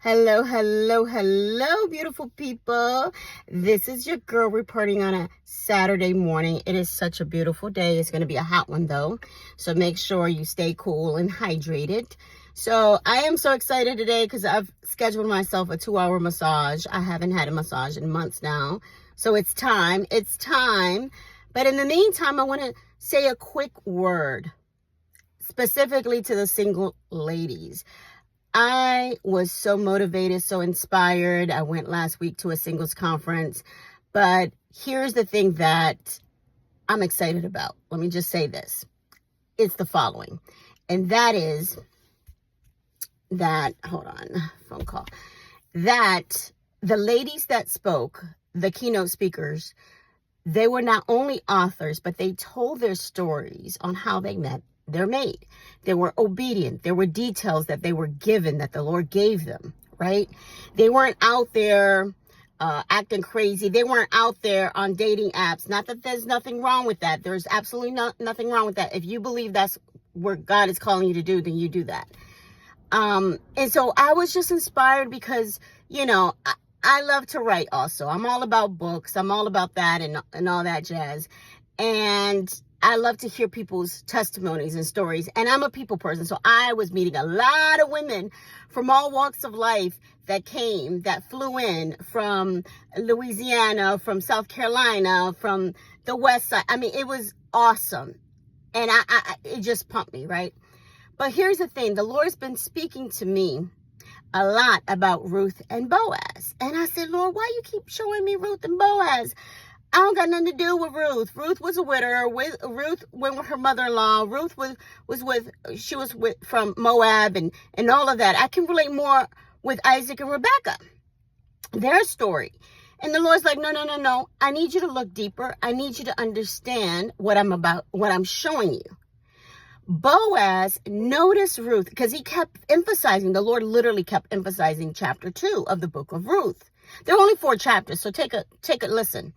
Hello, hello, hello, beautiful people. This is your girl reporting on a Saturday morning. It is such a beautiful day. It's going to be a hot one, though. So make sure you stay cool and hydrated. So I am so excited today because I've scheduled myself a 2-hour massage. I haven't had a massage in months now. So it's time. It's time. But in the meantime, I want to say a quick word specifically to the single ladies. I was so motivated, so inspired. I went last week to a singles conference, but here's the thing that I'm excited about. Let me just say this. It's the following, and that is that, hold on, phone call, that the ladies that spoke, the keynote speakers, they were not only authors, but they told their stories on how they met their mate. They were obedient. There were details that they were given, that the Lord gave them, right? They weren't out there acting crazy. They weren't out there on dating apps. Not that there's nothing wrong with that. There's absolutely nothing wrong with that. If you believe that's what God is calling you to do, then you do that. And so I was just inspired because, I love to write also. I'm all about books. I'm all about that and all that jazz. And I love to hear people's testimonies and stories. And I'm a people person. So I was meeting a lot of women from all walks of life that flew in from Louisiana, from South Carolina, from the West Side. I mean, it was awesome. And it just pumped me, right? But here's the thing. The Lord's been speaking to me a lot about Ruth and Boaz. And I said, Lord, why you keep showing me Ruth and Boaz? I don't got nothing to do with Ruth. Ruth was a widower. Ruth went with her mother-in-law. Ruth was from Moab and all of that. I can relate more with Isaac and Rebecca, their story. And the Lord's like, no. I need you to look deeper. I need you to understand what I'm showing you. Boaz noticed Ruth because he kept emphasizing, the Lord literally kept emphasizing chapter 2 of the book of Ruth. There are only 4 chapters, so take a listen.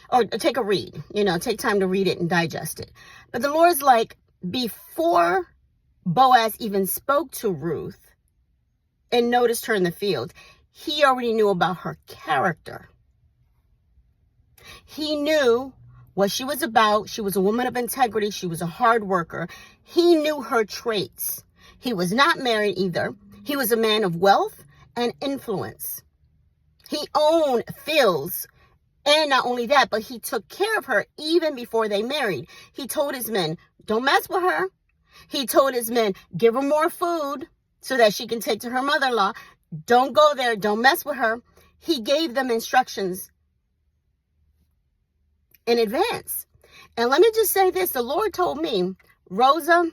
Or take a read, take time to read it and digest it. But the Lord's like, before Boaz even spoke to Ruth and noticed her in the field, he already knew about her character. He knew what she was about. She was a woman of integrity. She was a hard worker. He knew her traits. He was not married either. He was a man of wealth and influence. He owned fields. And not only that, but he took care of her even before they married. He told his men, don't mess with her. He told his men, give her more food so that she can take to her mother-in-law. Don't go there. Don't mess with her. He gave them instructions in advance. And let me just say this. The Lord told me, Rosa,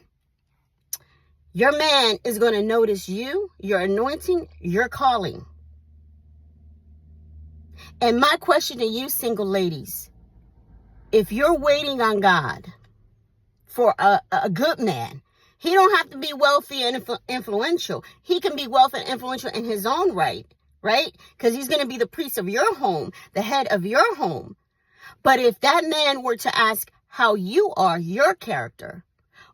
your man is going to notice you, your anointing, your calling. And my question to you, single ladies, if you're waiting on God for a good man, he don't have to be wealthy and influential. He can be wealthy and influential in his own right? Because he's going to be the priest of your home, the head of your home. But if that man were to ask how you are, your character,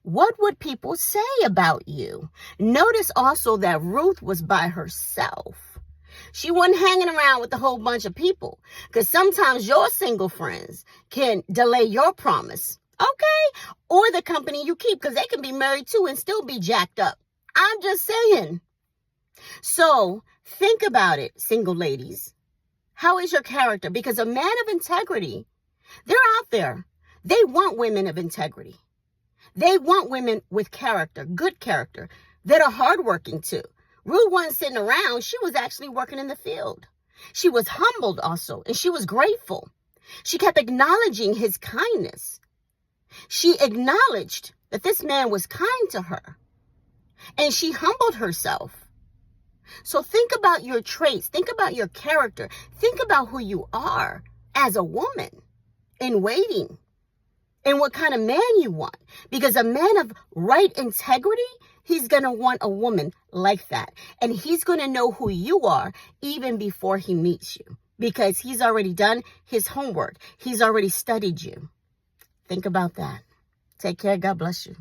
what would people say about you? Notice also that Ruth was by herself. She wasn't hanging around with a whole bunch of people, because sometimes your single friends can delay your promise, okay? Or the company you keep, because they can be married too and still be jacked up. I'm just saying. So think about it, single ladies. How is your character? Because a man of integrity, they're out there. They want women of integrity. They want women with character, good character, that are hardworking too. Ruth wasn't sitting around. She was actually working in the field. She was humbled also, and she was grateful. She kept acknowledging his kindness. She acknowledged that this man was kind to her, and she humbled herself. So think about your traits. Think about your character. Think about who you are as a woman in waiting, and what kind of man you want. Because a man of right integrity, he's going to want a woman like that. And he's going to know who you are even before he meets you, because he's already done his homework. He's already studied you. Think about that. Take care. God bless you.